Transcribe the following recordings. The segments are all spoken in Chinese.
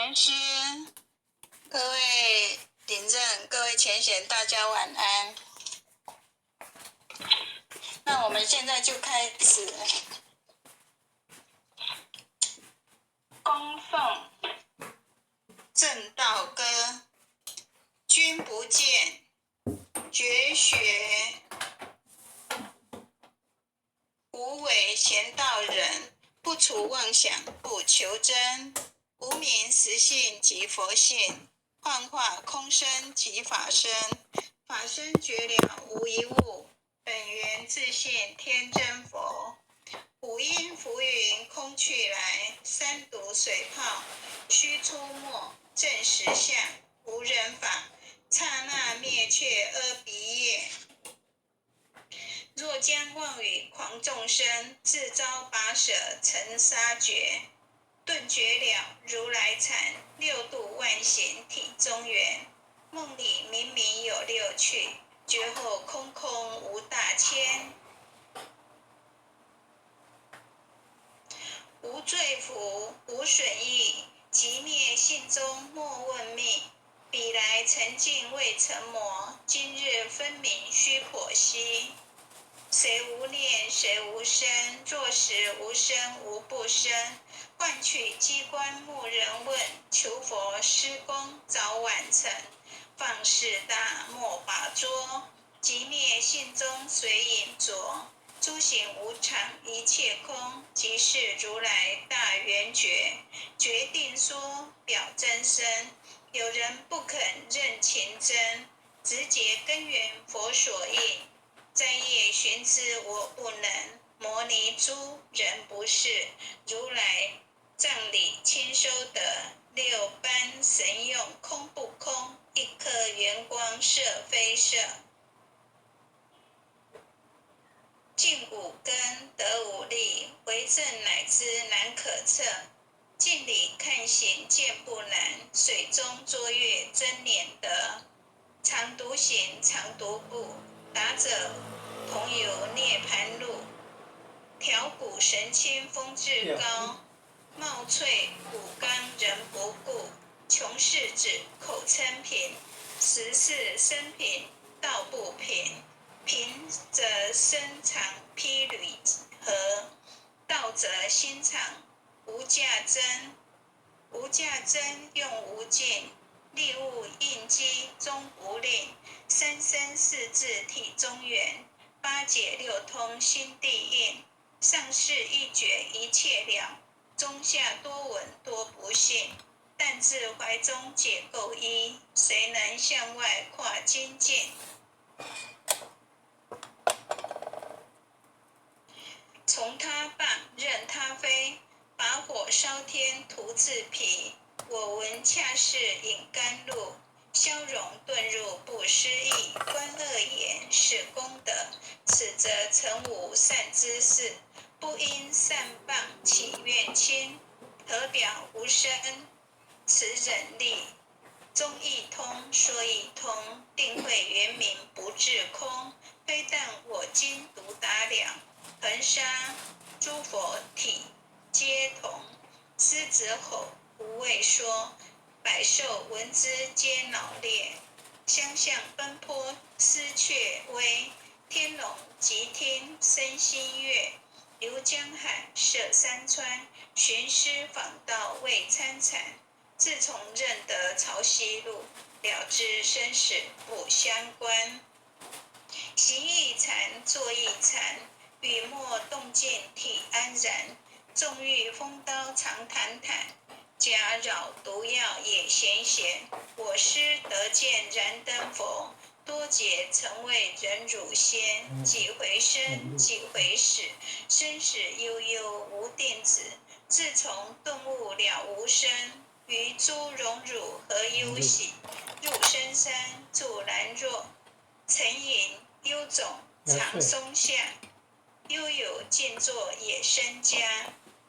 禅师，各位领正，各位前贤，大家晚安。那我们现在就开始供奉正道歌，君不见，绝学，无为贤道人，不除妄想不求真，无名实性即佛性，幻化空生即法身，法身觉了无一物，本源自性天真佛。五音浮云空去来，三毒水泡须出没，正实相无人法，刹那灭却阿鼻业。若将妄语狂众生，自招拔舍成杀绝。顿觉了如来禅，六度万行体中圆。梦里明明有六趣，觉后空空无大千。无罪福，无损益，即灭性中莫问觅。彼来沉静未成魔，今日分明须剖析。谁无念，谁无生？若实无生，无不生。换取机关木人问，求佛施功早晚成。放势大，莫把捉。即灭性中随影着。诸行无常，一切空，即是如来大圆觉。决定说表真身，有人不肯认情真，直结根源佛所应。在业寻知我不能，摩尼诸人不是，如来藏里亲收得，六般神用空不空，一颗圆光色非色。尽五根得五力，为证乃知难可测。镜里看行见不难，水中坐月真念得。常独行常独步，达者同游涅盘路。调骨神清风至高，貌翠骨刚人不顾。穷世子口称贫，14生贫道不贫。贫则身长披履合，道则心长无价真。无价真用无尽，利物应机终不吝。三身四智体中圆，八解六通心地应。上士一觉一切了，中下多闻多不信。但自怀中解垢衣，谁能向外跨精进？从他棒任他飞，把火烧天徒自疲。我闻恰是饮甘露，消融遁入不失意。观恶言是功德，此则成无善知识。不因善棒起怨亲，何表无生此忍力。中亦通，说亦通，定会圆明不至空。非但我今独达了，恒沙诸佛体皆同。狮子吼无畏说，百兽闻之皆脑裂。相向奔波狮雀威，天龙即听身心悦。游江海涉山川，寻师访道未参禅。自从认得潮汐路，了知生死不相关。行一禅，坐一禅，语默动静体安然。纵欲风刀常谈谈，假扰毒药也闲闲。我师得见燃灯佛，多劫曾为人辱仙。几回生，几回死，生死悠悠无定止。自从顿悟了无生，于诸荣辱何忧喜？入深山住兰若，沉吟幽种藏松下。悠有静坐野生家，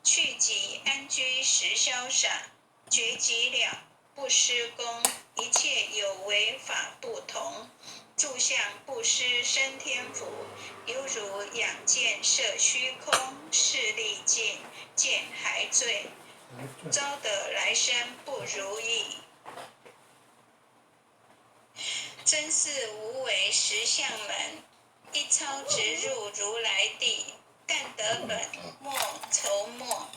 去即安居时潇洒。觉极了不施功，一切有为法不同。住相不施生天福，犹如仰见摄虚空。视力尽见还罪，遭得来生不如意。真是无为实相门，一超直入如来地。但得本莫愁莫，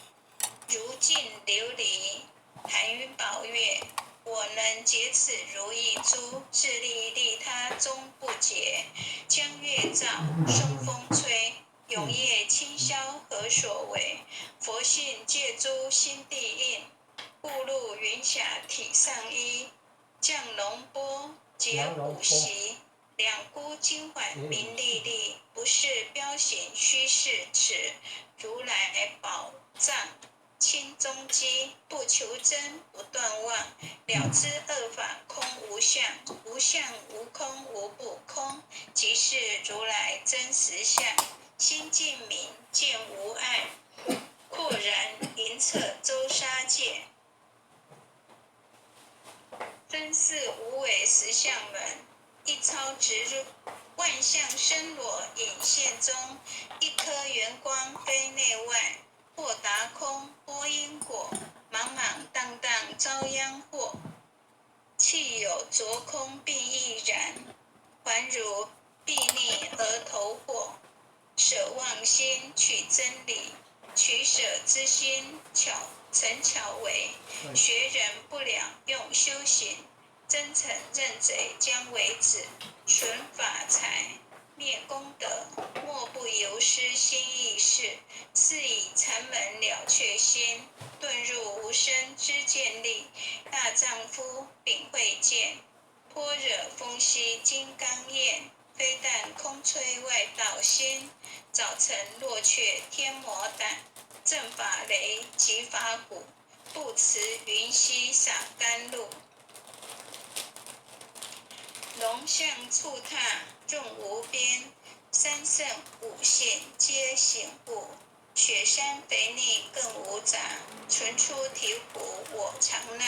如镜琉璃含于宝月。我能解此如意珠，自利利他终不竭。江月照，松风吹，永夜清宵何所为？佛性借诸心地印，故入云霞体上衣。降龙波结虎袭，两孤金环明历历。不是标行虚是持，如来宝藏清中基。不求真不断妄，了知二法空无相。无相无空无不空，即是如来真实相。心净明见无碍，豁然盈彻周沙界。真是无为实相门，一超直入万象生罗隐现中。一颗圆光非内外，或达空波因果。茫茫荡荡遭殃祸，气有着空并亦然。还如睥睨而投火，舍妄心取真理。取舍之心诚巧为，学人不良用修行。真诚认贼将为止，损法财灭功德。莫不由失心意识，是以禅门了却心。遁入无生之见力，大丈夫秉慧见。般若风息金刚焰，非但空吹外道心。早晨落却天魔胆，正法雷即法鼓。不辞云溪洒甘露，龙象触踏润无边。三圣五性皆醒悟，雪山肥腻更无杂。存出醍醐我常纳，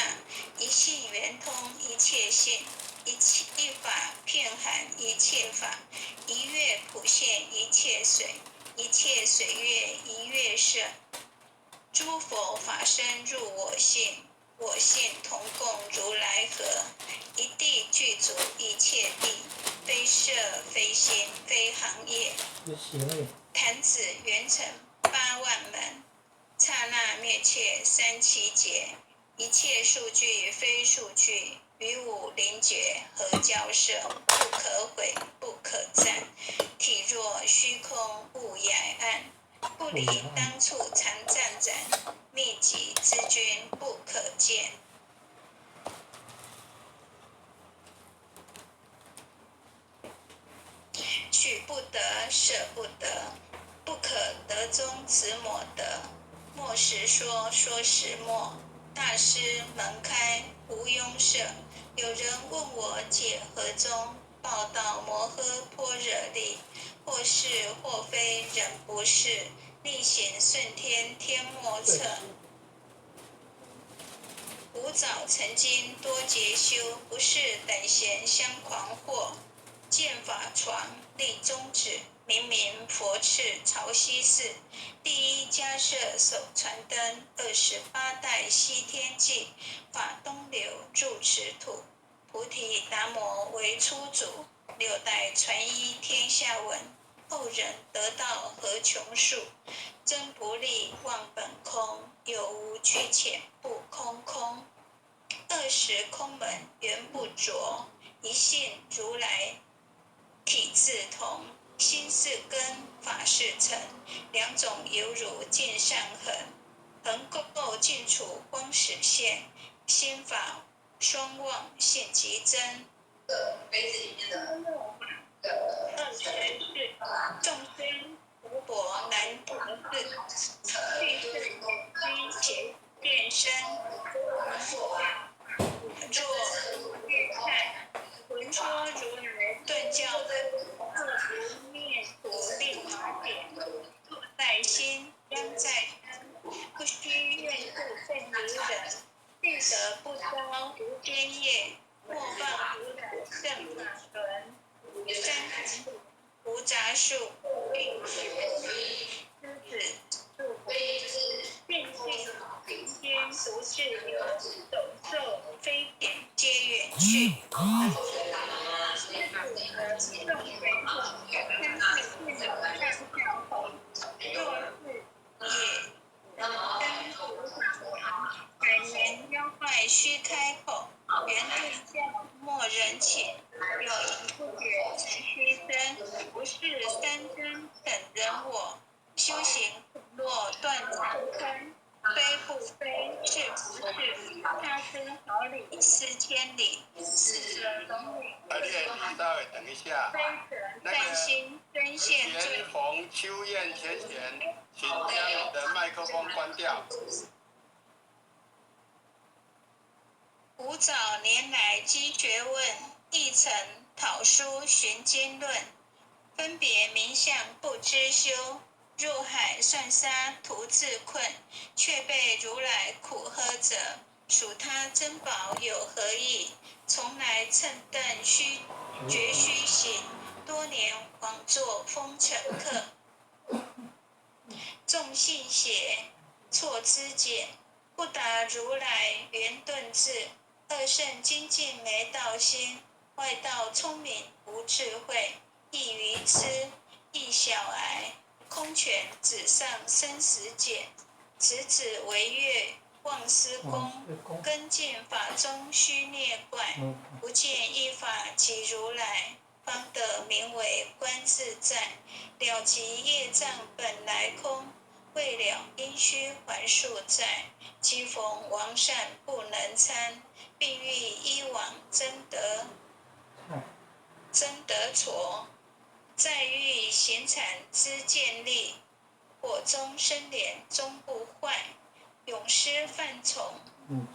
一性圆通一切性。一法遍含一切法，一月普现一切水。一切水月一月色。诸佛法身入我性，我性同共如来河。一地具足一切地，非色非心非行业。弹指圆成8万门，刹那灭却三七劫。一切数据非数据，于五灵觉合交涉。不可毁不可占，体若虚空无崖岸。不离当处常湛然，秘籍之君不可见。取不得舍不得，不可得中此抹得。莫实说说实默，大师门开无庸涉。有人问我解何中，报道摩诃般若力。或是或非人不是，逆行顺天天莫测。古早曾经多劫修，不是等闲相狂惑。见法床立宗旨，明明佛赐潮汐寺。第一迦摄手传灯，28代西天记。法东流入此土，菩提达摩为初祖。6代传依天下闻，后人得道何穷数。真不立忘本空，有无去浅不空空。20空门原不着，一性如来体自同。心是根，法是尘，两种犹如镜上痕。横构尽处光始现，心法双旺现极真。杯子里面的20是众生无薄难得事，去世居前变身。若欲看，闻说如来顿教复不灭土立法典。坐在心，将在身，不须愿度更离人。欲得不招无间业，莫放如来正法轮。三无杂数，并狮子入不尽性，皆去。自古得众水火，参事不能上下侯。若是也登土法王，百年妖怪须开口。圆顿教莫人请，有因不觉直须生。不是三真等人我，修行苦落断肠坑。非不非，是不是？他生好礼思千里，死者龙女不非则善心真现罪。冯秋燕前贤，请将你的麦克风关掉。古早年来积学问，一曾讨书寻经论，分别名相不知修。入海算沙徒自困，却被如来苦喝者，属他珍宝有何益？从来乘凳觉虚行，多年枉作风尘客。众信邪，错知解，不达如来圆顿智。二圣精进没道心，外道聪明无智慧，易愚痴，易小癌。空拳指上生死劫，直指为月忘思功。根进法中须孽怪，不见一法即如来，方得名为观自在。了即业障本来空，未了因须还数债。今逢王善不能参，并欲依往争得挫。再欲行禅之见力，火中生莲终不坏。永失犯从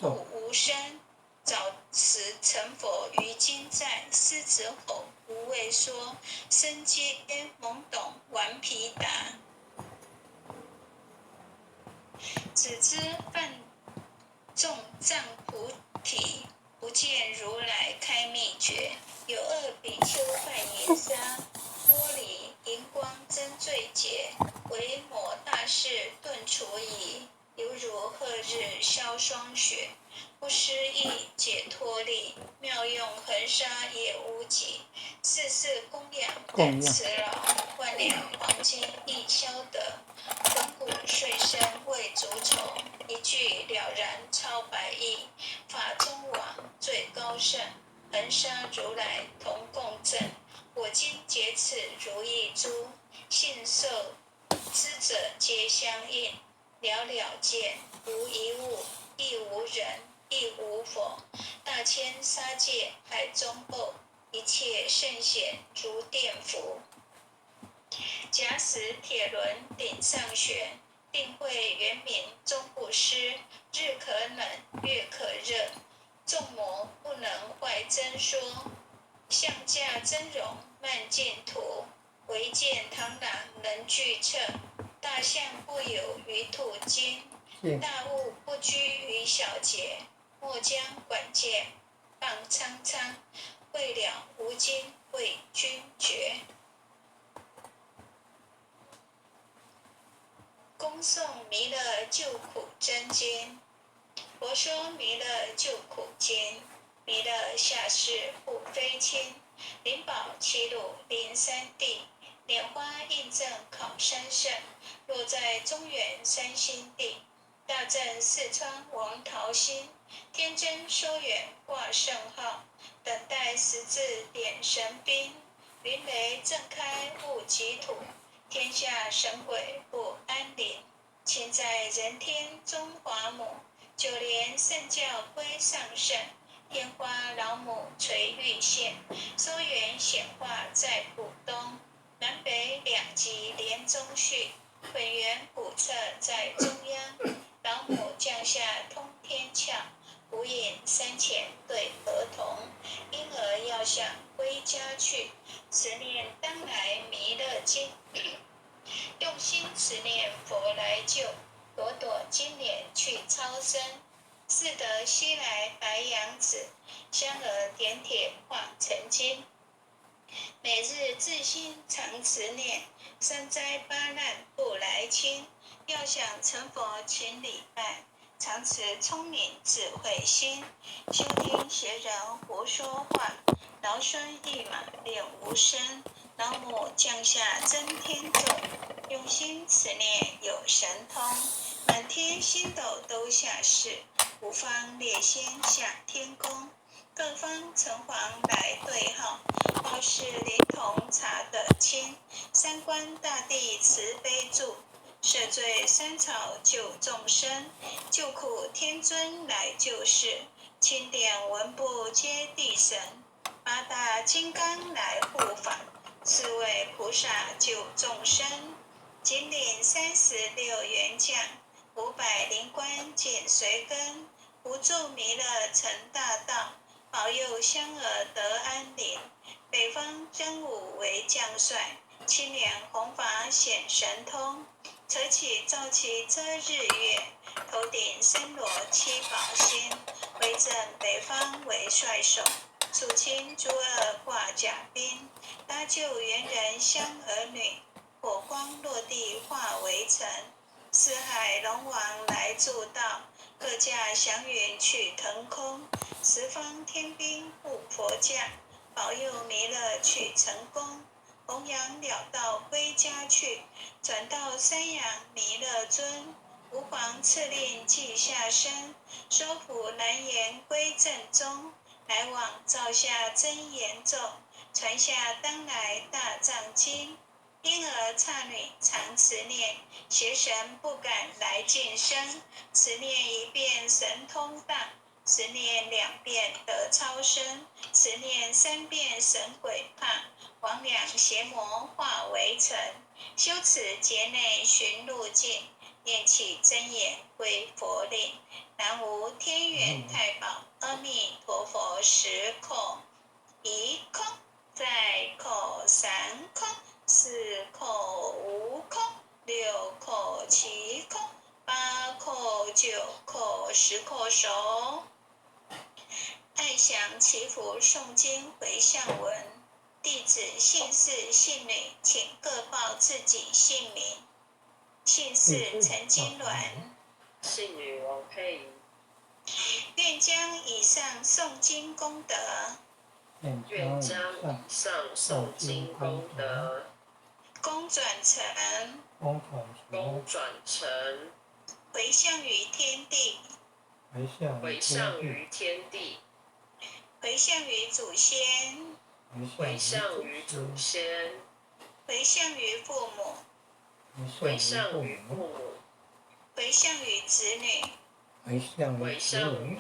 故无生，早时成佛于今在。狮子吼无畏说，身皆懵懂顽皮答。只知犯众障菩提，不见如来开秘诀。有二比丘拜银沙，玻璃银光真罪解，为抹大事顿除疑，犹如赫日消霜雪。不失意解脱力，妙用恒沙也无极。世事供养但慈劳，万两黄金亦消得。本骨碎身未足酬，一句了然超百亿。法中王最高圣，恒沙如来同共振。我今结此如意珠，信受知者皆相应。了了见，无一物，亦无人，亦无佛。大千沙界海中后，一切圣显如电伏。假使铁轮顶上悬，定会圆明终不失。日可冷，月可热，众魔不能坏真说。象驾真容慢净土，唯见螳螂能具彻。大象不有于土经，大物不居于小节。莫将管见放苍苍，未了无经为君绝。恭诵弥勒救苦真经。佛说弥勒救苦经，弥勒下世护非亲，灵宝齐鲁灵山地，莲花印证考山胜，落在中原三星地。大正四川王桃心，天真收远挂圣号，等待十字点神兵，云雷震开雾极土，天下神鬼不安宁。请在人天中华母，就连圣教归上圣。天花老母垂玉线，收元显化在浦东。南北两极连中续，本源古册在中央。老母降下通天窍，无影山前对儿童。婴儿要想归家去，持念当来弥勒经。用心持念佛来救，朵朵金莲去超生。似得西来白杨子，香儿点点化成金。每日自心常持念，三灾八难不来侵。要想成佛勤礼拜，常持聪明智慧心，休听邪人胡说话。劳孙一马练无声，老母降下真天咒。用心持念有神通，满天星斗都下世，五方列仙下天宫。各方城隍来对号，报事连同查得清。三官大帝慈悲助，赦罪三草救众生。救苦天尊来救世，钦点文部皆地神。八大金刚来护法，四位菩萨救众生。金领36员将，500灵官紧随跟。护助弥勒成大道，保佑香儿得安宁。北方真武为将帅，青莲弘法显神通。扯起照旗遮日月，头顶森罗七宝星。威震北方为帅首，肃清诸恶挂甲兵。搭救猿人香儿女，火光落地化为尘。四海龙王来助道，各驾祥云去腾空。十方天兵护佛驾，保佑弥勒去成功。弘扬了道归家去，转到山阳弥勒尊。吾皇敕令记下身，收服难言归正宗。来往照下真言咒，传下当来大藏经。婴儿刹女常持念，邪神不敢来近身。持念一遍神通大，持念2遍得超生，持念3遍神鬼怕。魍魉邪魔化为尘，修持劫内寻路径，念起真言归佛令。南无天元太保阿弥陀佛10口，1空再口3空4口5空6口7空8口9口10口手。爱详祈福诵经回向文。弟子姓氏姓女，请各报自己姓名。姓氏陈金鸾，姓女王佩仪。愿将以上诵经功德，愿将以上诵经功德，功转成，回向于天地，回向于天地，回向于祖先，回向于祖先，回向于父母，回向于父母，回向于子女，回向于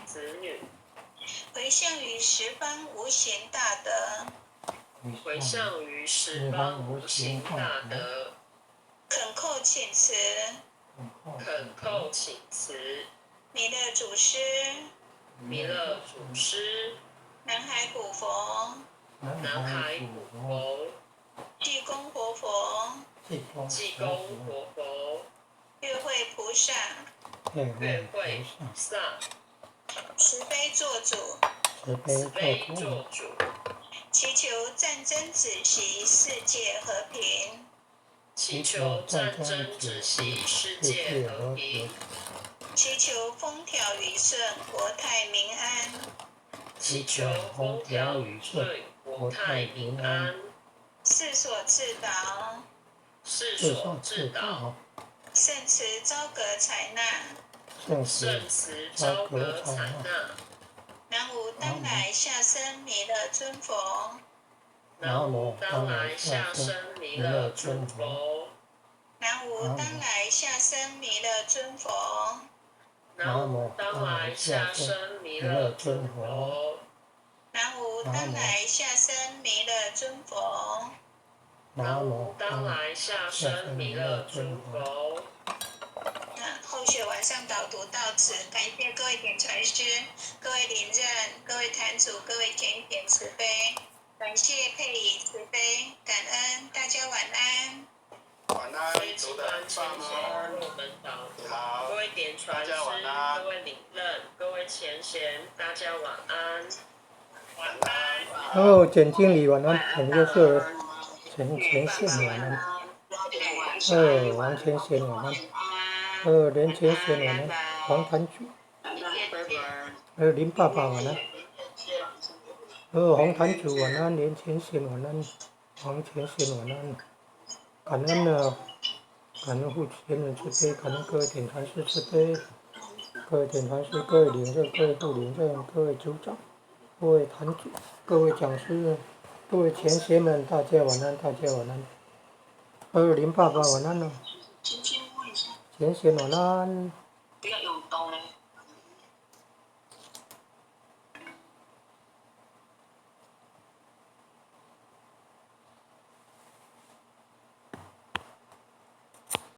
子女，回向于十方无形大德，回向于十方无形大德。恳叩请辞，恳叩请辞，弥勒祖师，弥勒祖师，南海古佛，南海古佛，济公活佛，济公活佛，月慧菩萨，月慧菩萨，慈悲做主，慈悲做主，祈求战争止息，世界和平，祈求战争止息，世界和平，祈求风调雨顺，国泰民安，祈求风调雨顺，国泰民安，世所自导，世所自导，圣慈昭阁采纳，圣慈昭阁采纳。南无当来下生弥勒尊佛，南无当来下生弥勒尊佛，南无当来下生弥勒尊佛，南无当来下生弥勒尊佛，南无当来下生弥勒尊佛，南无当来下生弥勒尊佛。后学晚上导读到此，感谢各位点传师、各位领任、各位坛主、各位检点慈悲，感谢佩仪慈悲，感恩大家晚安。晚安，读的很棒哦。我们导读，好，各位点传师、各位领任、各位前贤，大家晚安。晚安。然后简经理晚安，简就是前线晚安，王前贤晚安，连前贤晚安。黄坛主，拜拜。还有林爸爸晚安，黄坛主晚安，连前贤晚安，黄前贤晚安，感恩呢，感恩父前人慈悲，感恩各位点传师慈悲，各位点传师，各位领任，各位副领任，各位组长，各位坛主，各位讲师，各位前贤们，大家晚安，大家晚安。林爸爸晚安了，前贤晚安。不要用刀嘞。